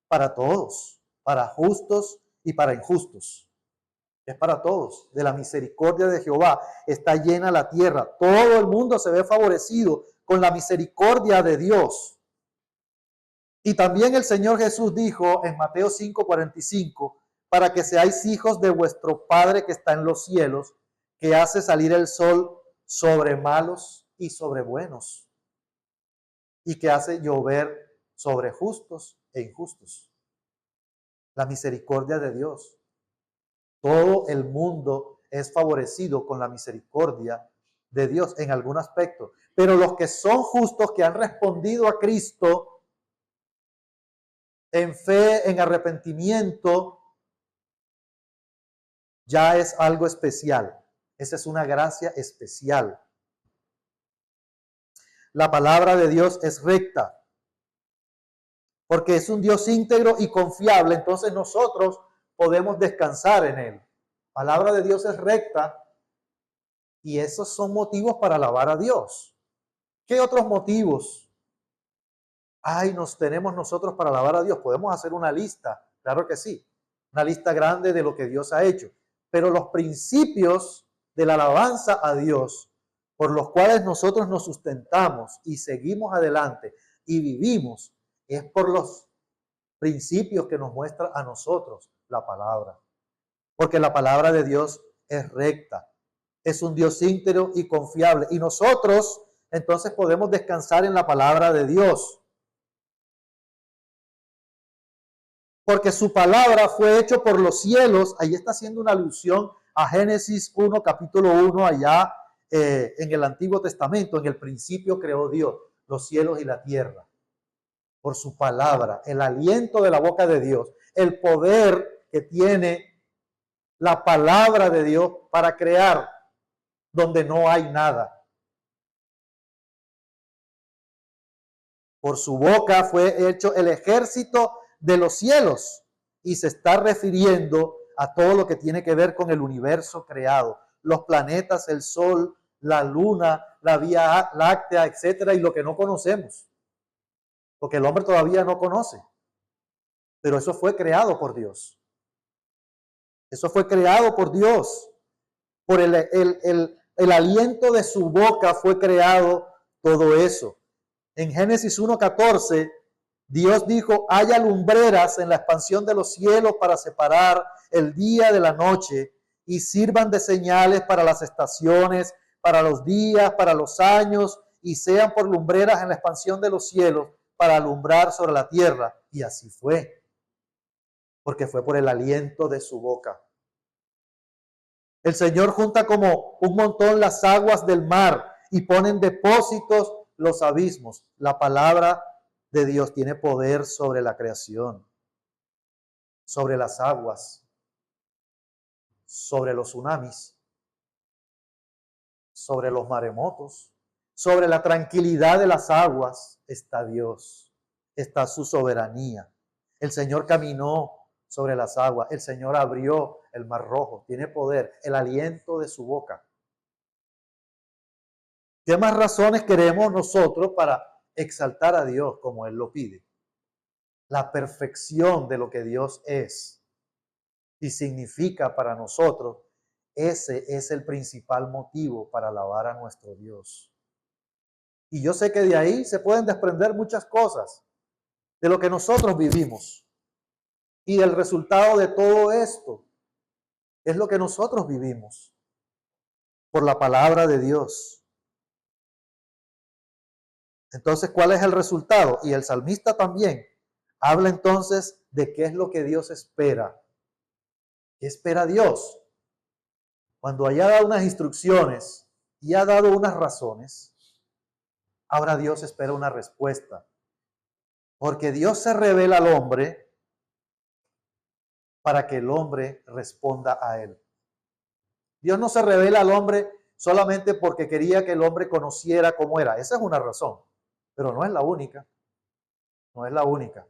para todos, para justos y para injustos. Es para todos. De la misericordia de Jehová está llena la tierra. Todo el mundo se ve favorecido con la misericordia de Dios. Y también el Señor Jesús dijo en Mateo 5:45, para que seáis hijos de vuestro Padre que está en los cielos, que hace salir el sol sobre malos y sobre buenos, y que hace llover sobre justos e injustos. La misericordia de Dios. Todo el mundo es favorecido con la misericordia de Dios en algún aspecto. Pero los que son justos, que han respondido a Cristo en fe, en arrepentimiento, ya es algo especial. Esa es una gracia especial. La palabra de Dios es recta, porque es un Dios íntegro y confiable, entonces nosotros podemos descansar en él. La palabra de Dios es recta y esos son motivos para alabar a Dios. ¿Qué otros motivos nos tenemos nosotros para alabar a Dios? Podemos hacer una lista, claro que sí, una lista grande de lo que Dios ha hecho, pero los principios de la alabanza a Dios, por los cuales nosotros nos sustentamos y seguimos adelante y vivimos, es por los principios que nos muestra a nosotros la palabra. Porque la palabra de Dios es recta, es un Dios íntegro y confiable. Y nosotros entonces podemos descansar en la palabra de Dios. Porque su palabra fue hecho por los cielos. Ahí está haciendo una alusión a Génesis 1, capítulo 1, allá en el Antiguo Testamento. En el principio creó Dios los cielos y la tierra. Por su palabra, el aliento de la boca de Dios, el poder que tiene la palabra de Dios para crear donde no hay nada. Por su boca fue hecho el ejército de los cielos y se está refiriendo a todo lo que tiene que ver con el universo creado, los planetas, el sol, la luna, la vía láctea, etcétera, y lo que no conocemos, porque el hombre todavía no conoce, pero eso fue creado por Dios. Eso fue creado por Dios. Por el aliento de su boca fue creado todo eso. En Génesis 1:14, Dios dijo, haya lumbreras en la expansión de los cielos para separar el día de la noche y sirvan de señales para las estaciones, para los días, para los años, y sean por lumbreras en la expansión de los cielos para alumbrar sobre la tierra. Y así fue, porque fue por el aliento de su boca. El Señor junta como un montón las aguas del mar y pone en depósitos los abismos. La palabra de Dios tiene poder sobre la creación, sobre las aguas, sobre los tsunamis, sobre los maremotos, sobre la tranquilidad de las aguas está Dios, está su soberanía. El Señor caminó sobre las aguas, el Señor abrió el mar rojo, tiene poder, el aliento de su boca. ¿Qué más razones queremos nosotros para exaltar a Dios como Él lo pide? La perfección de lo que Dios es y significa para nosotros, ese es el principal motivo para alabar a nuestro Dios. Y yo sé que de ahí se pueden desprender muchas cosas de lo que nosotros vivimos. Y el resultado de todo esto es lo que nosotros vivimos por la palabra de Dios. Entonces, ¿cuál es el resultado? Y el salmista también habla entonces de qué es lo que Dios espera. ¿Qué espera Dios? Cuando haya dado unas instrucciones y ha dado unas razones, ahora Dios espera una respuesta. Porque Dios se revela al hombre para que el hombre responda a él. Dios no se revela al hombre solamente porque quería que el hombre conociera cómo era. Esa es una razón, pero no es la única. No es la única.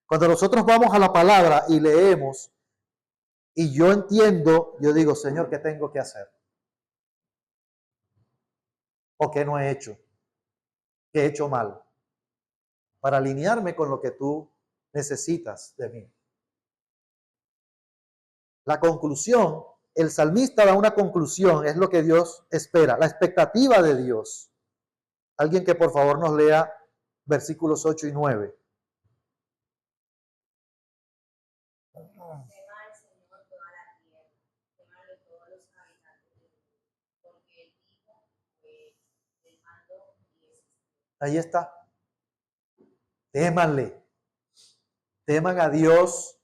Cuando nosotros vamos a la palabra y leemos, y yo entiendo, yo digo, Señor, ¿qué tengo que hacer? ¿O qué no he hecho? ¿Qué he hecho mal? Para alinearme con lo que tú necesitas de mí. La conclusión, el salmista da una conclusión, es lo que Dios espera, la expectativa de Dios. Alguien que por favor nos lea versículos 8 y 9. Ahí está. Témanle. Teman a Dios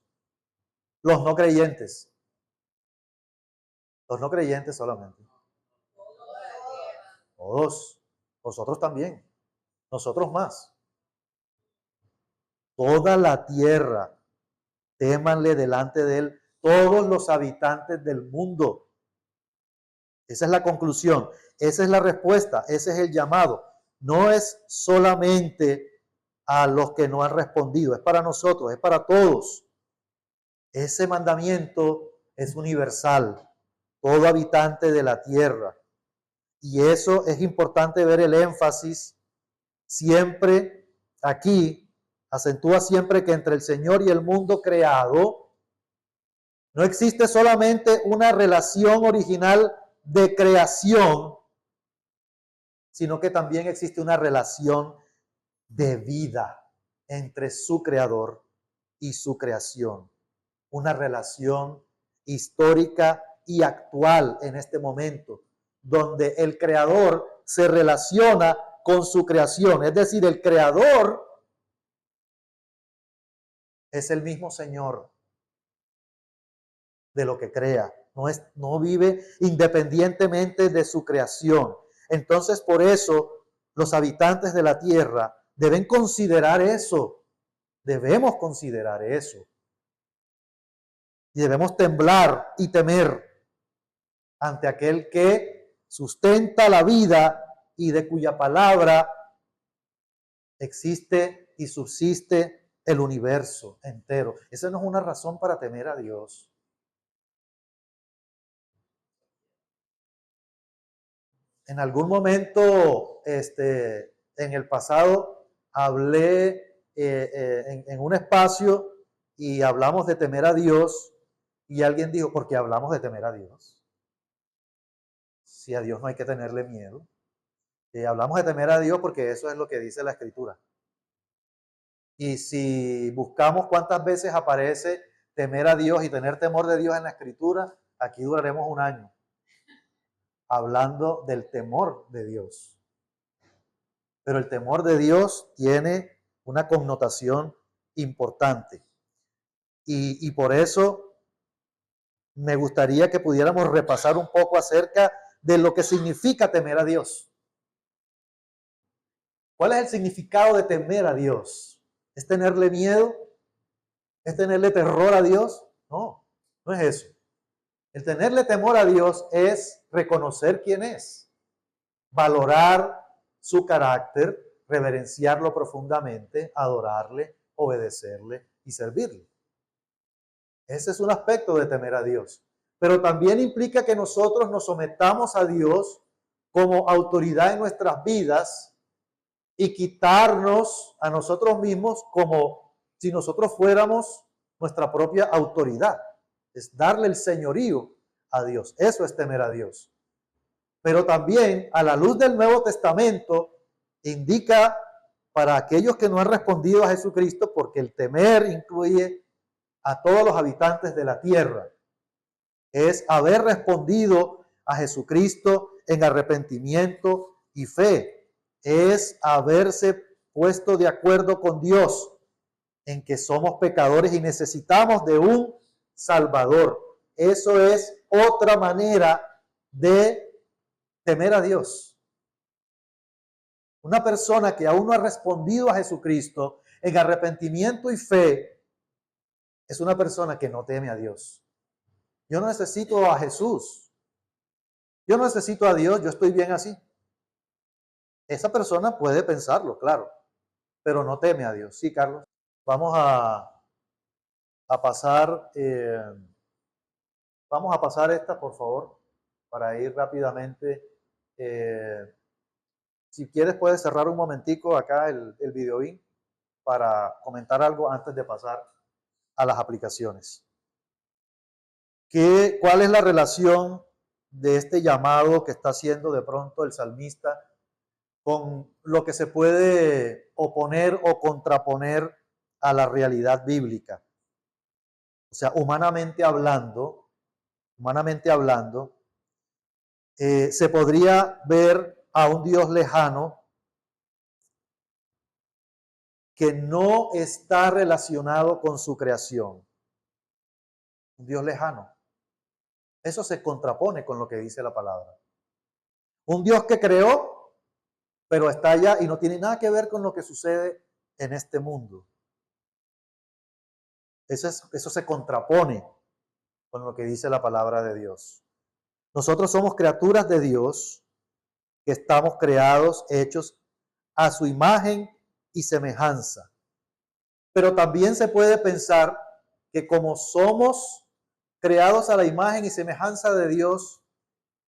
los no creyentes. Los no creyentes solamente. Todos. Vosotros también. Nosotros más. Toda la tierra. Témanle delante de él todos los habitantes del mundo. Esa es la conclusión. Esa es la respuesta. Ese es el llamado. No es solamente a los que no han respondido. Es para nosotros. Es para todos. Ese mandamiento es universal. Todo habitante de la tierra. Y eso es importante ver el énfasis siempre aquí. Acentúa siempre que entre el Señor y el mundo creado no existe solamente una relación original de creación, sino que también existe una relación de vida entre su creador y su creación. Una relación histórica y actual en este momento, donde el creador se relaciona con su creación. Es decir, el creador es el mismo Señor de lo que crea. No vive independientemente de su creación. Entonces, por eso, los habitantes de la tierra deben considerar eso. Debemos considerar eso. Y debemos temblar y temer ante aquel que sustenta la vida y de cuya palabra existe y subsiste el universo entero. Esa no es una razón para temer a Dios. En algún momento, en el pasado, hablé en un espacio y hablamos de temer a Dios y alguien dijo, ¿por qué hablamos de temer a Dios? Si a Dios no hay que tenerle miedo. Hablamos de temer a Dios porque eso es lo que dice la Escritura. Y si buscamos cuántas veces aparece temer a Dios y tener temor de Dios en la Escritura, aquí duraremos un año hablando del temor de Dios. Pero el temor de Dios tiene una connotación importante. Y por eso me gustaría que pudiéramos repasar un poco acerca de lo que significa temer a Dios. ¿Cuál es el significado de temer a Dios? ¿Es tenerle miedo? ¿Es tenerle terror a Dios? No, no es eso. El tenerle temor a Dios es reconocer quién es, valorar su carácter, reverenciarlo profundamente, adorarle, obedecerle y servirle. Ese es un aspecto de temer a Dios. Pero también implica que nosotros nos sometamos a Dios como autoridad en nuestras vidas y quitarnos a nosotros mismos como si nosotros fuéramos nuestra propia autoridad. Es darle el señorío a Dios. Eso es temer a Dios. Pero también, a la luz del Nuevo Testamento, indica para aquellos que no han respondido a Jesucristo, porque el temer incluye a todos los habitantes de la tierra, es haber respondido a Jesucristo en arrepentimiento y fe. Es haberse puesto de acuerdo con Dios en que somos pecadores y necesitamos de un Salvador. Eso es otra manera de temer a Dios. Una persona que aún no ha respondido a Jesucristo en arrepentimiento y fe es una persona que no teme a Dios. Yo no necesito a Jesús. Yo no necesito a Dios, yo estoy bien así. Esa persona puede pensarlo, claro, pero no teme a Dios. Sí, Carlos. Vamos a pasar, esta, por favor, para ir rápidamente. Si quieres, puedes cerrar un momentico acá el videoín para comentar algo antes de pasar a las aplicaciones. ¿Cuál es la relación de este llamado que está haciendo de pronto el salmista con lo que se puede oponer o contraponer a la realidad bíblica? O sea, humanamente hablando, se podría ver a un Dios lejano que no está relacionado con su creación. Un Dios lejano. Eso se contrapone con lo que dice la palabra. Un Dios que creó, pero está allá y no tiene nada que ver con lo que sucede en este mundo. Eso se contrapone con lo que dice la palabra de Dios. Nosotros somos criaturas de Dios que estamos creados, hechos a su imagen y semejanza. Pero también se puede pensar que como somos creados a la imagen y semejanza de Dios,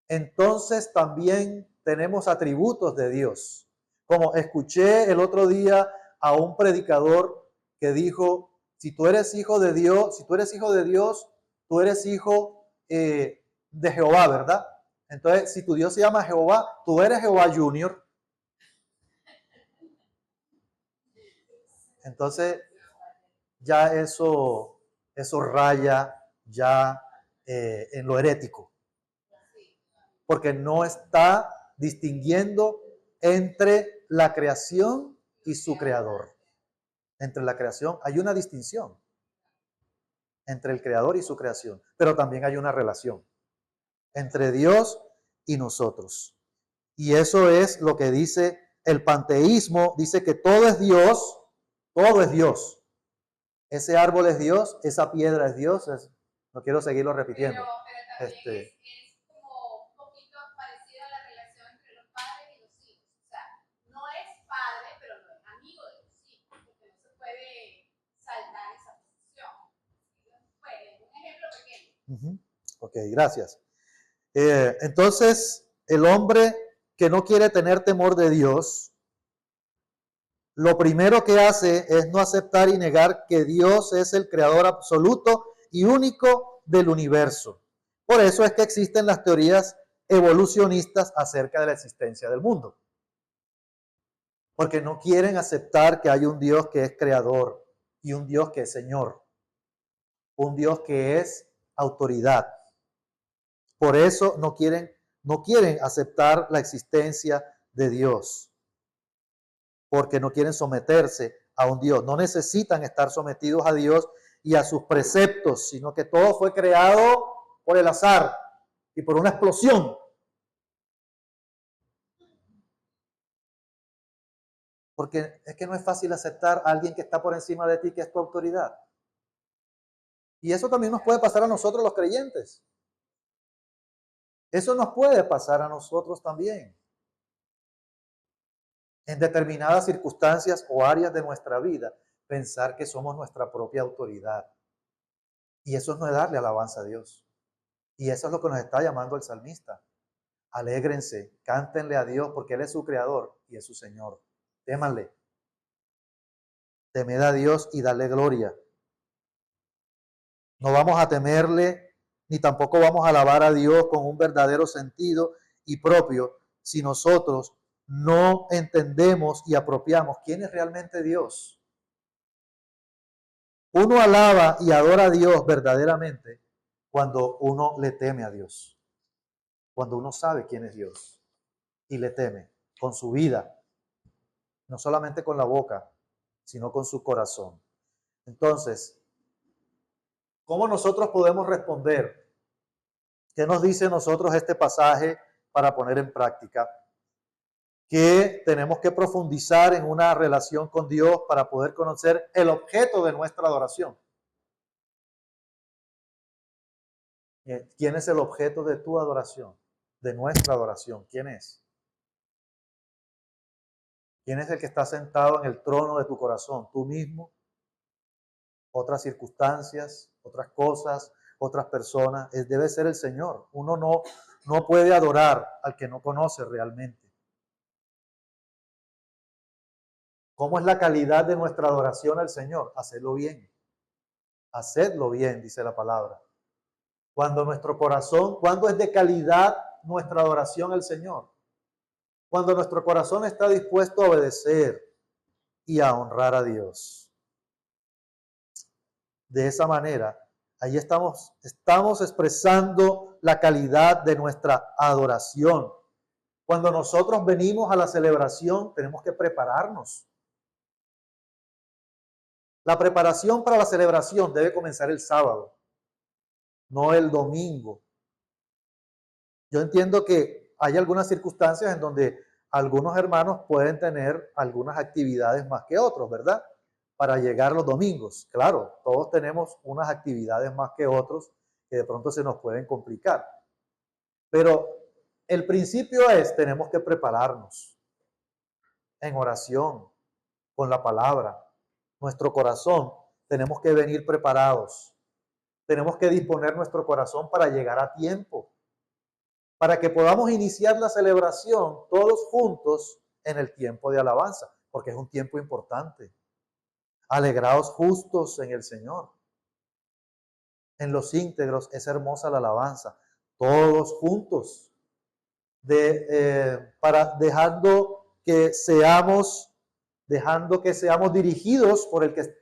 entonces también tenemos atributos de Dios. Como escuché el otro día a un predicador que dijo, si tú eres hijo de Dios, tú eres hijo de Jehová, ¿verdad? Entonces, si tu Dios se llama Jehová, tú eres Jehová Junior. Entonces, ya eso raya ya en lo herético. Porque no está distinguiendo entre la creación y su creador. Entre la creación hay una distinción entre el creador y su creación, pero también hay una relación entre Dios y nosotros. Y eso es lo que dice el panteísmo, dice que todo es Dios, todo es Dios. Ese árbol es Dios, esa piedra es Dios, no quiero seguirlo repitiendo. Pero también es como un poquito parecido a la relación entre los padres y los hijos. O sea, no es padre, pero no es amigo de los hijos, porque no se puede saltar esa posición. Un ejemplo pequeño. Ok, gracias. Entonces, el hombre que no quiere tener temor de Dios, lo primero que hace es no aceptar y negar que Dios es el creador absoluto y único del universo. Por eso es que existen las teorías evolucionistas acerca de la existencia del mundo. Porque no quieren aceptar que hay un Dios que es creador y un Dios que es Señor. Un Dios que es autoridad. Por eso no quieren aceptar la existencia de Dios. Porque no quieren someterse a un Dios. No necesitan estar sometidos a Dios y a sus preceptos, sino que todo fue creado por el azar y por una explosión. Porque es que no es fácil aceptar a alguien que está por encima de ti, que es tu autoridad. Y eso también nos puede pasar a nosotros los creyentes. Eso nos puede pasar a nosotros también. En determinadas circunstancias o áreas de nuestra vida, pensar que somos nuestra propia autoridad. Y eso no es darle alabanza a Dios. Y eso es lo que nos está llamando el salmista. Alégrense, cántenle a Dios porque Él es su creador y es su Señor. Témanle. Temed a Dios y dale gloria. No vamos a temerle, ni tampoco vamos a alabar a Dios con un verdadero sentido y propio si nosotros no entendemos y apropiamos quién es realmente Dios. Uno alaba y adora a Dios verdaderamente cuando uno le teme a Dios. Cuando uno sabe quién es Dios y le teme con su vida, no solamente con la boca, sino con su corazón. Entonces, ¿cómo nosotros podemos responder? ¿Qué nos dice nosotros este pasaje para poner en práctica? que tenemos que profundizar en una relación con Dios para poder conocer el objeto de nuestra adoración. ¿Quién es el objeto de tu adoración? De nuestra adoración. ¿Quién es? ¿Quién es el que está sentado en el trono de tu corazón? ¿Tú mismo? ¿Otras circunstancias? ¿Otras cosas? ¿Otras personas? Debe ser el Señor. Uno no puede adorar al que no conoce realmente. ¿Cómo es la calidad de nuestra adoración al Señor? Hacedlo bien. Hacedlo bien, dice la palabra. Cuando nuestro corazón, cuando es de calidad nuestra adoración al Señor. Cuando nuestro corazón está dispuesto a obedecer y a honrar a Dios. De esa manera, ahí estamos expresando la calidad de nuestra adoración. Cuando nosotros venimos a la celebración, tenemos que prepararnos. La preparación para la celebración debe comenzar el sábado, no el domingo. Yo entiendo que hay algunas circunstancias en donde algunos hermanos pueden tener algunas actividades más que otros, ¿verdad? Para llegar los domingos. Claro, todos tenemos unas actividades más que otros que de pronto se nos pueden complicar. Pero el principio es, tenemos que prepararnos en oración, con la palabra. Nuestro corazón, tenemos que venir preparados. Tenemos que disponer nuestro corazón para llegar a tiempo, para que podamos iniciar la celebración todos juntos en el tiempo de alabanza, porque es un tiempo importante. Alegraos justos en el Señor. En los íntegros es hermosa la alabanza, todos juntos, dejando que seamos dirigidos por el que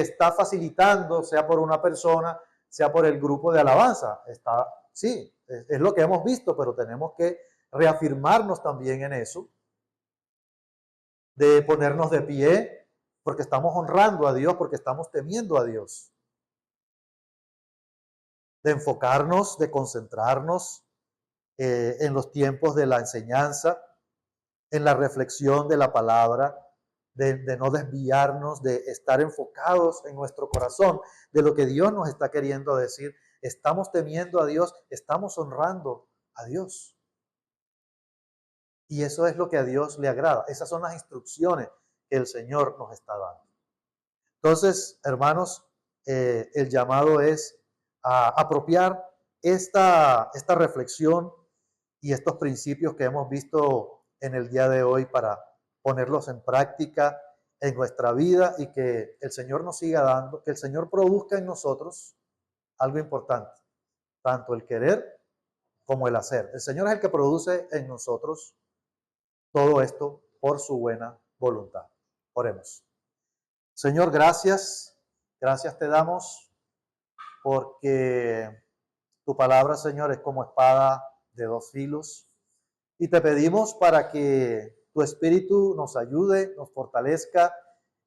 está facilitando, sea por una persona, sea por el grupo de alabanza. Sí, es lo que hemos visto, pero tenemos que reafirmarnos también en eso, de ponernos de pie, porque estamos honrando a Dios, porque estamos temiendo a Dios. De enfocarnos, de concentrarnos en los tiempos de la enseñanza, en la reflexión de la palabra, de no desviarnos, de estar enfocados en nuestro corazón, de lo que Dios nos está queriendo decir. Estamos temiendo a Dios, estamos honrando a Dios. Y eso es lo que a Dios le agrada. Esas son las instrucciones que el Señor nos está dando. Entonces, hermanos, el llamado es a apropiar esta reflexión y estos principios que hemos visto en el día de hoy para ponerlos en práctica en nuestra vida y que el Señor nos siga dando, que el Señor produzca en nosotros algo importante, tanto el querer como el hacer. El Señor es el que produce en nosotros todo esto por su buena voluntad. Oremos. Señor, gracias te damos porque tu palabra, Señor, es como espada de dos filos y te pedimos para que tu Espíritu nos ayude, nos fortalezca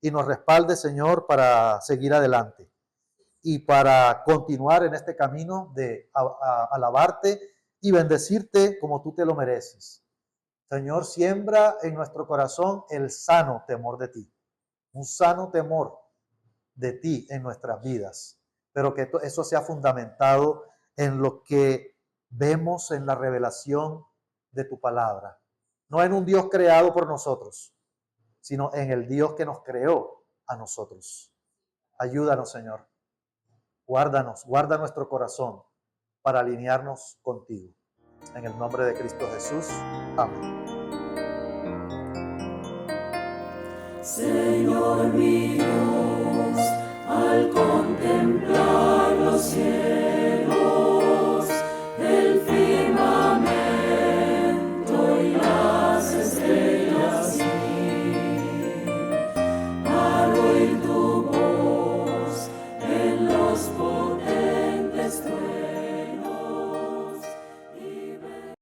y nos respalde, Señor, para seguir adelante y para continuar en este camino de alabarte y bendecirte como tú te lo mereces. Señor, siembra en nuestro corazón el sano temor de ti, un sano temor de ti en nuestras vidas, pero que eso sea fundamentado en lo que vemos en la revelación de tu palabra. No en un Dios creado por nosotros, sino en el Dios que nos creó a nosotros. Ayúdanos, Señor. Guárdanos, guarda nuestro corazón para alinearnos contigo. En el nombre de Cristo Jesús. Amén. Señor mi Dios, al contemplar los cielos,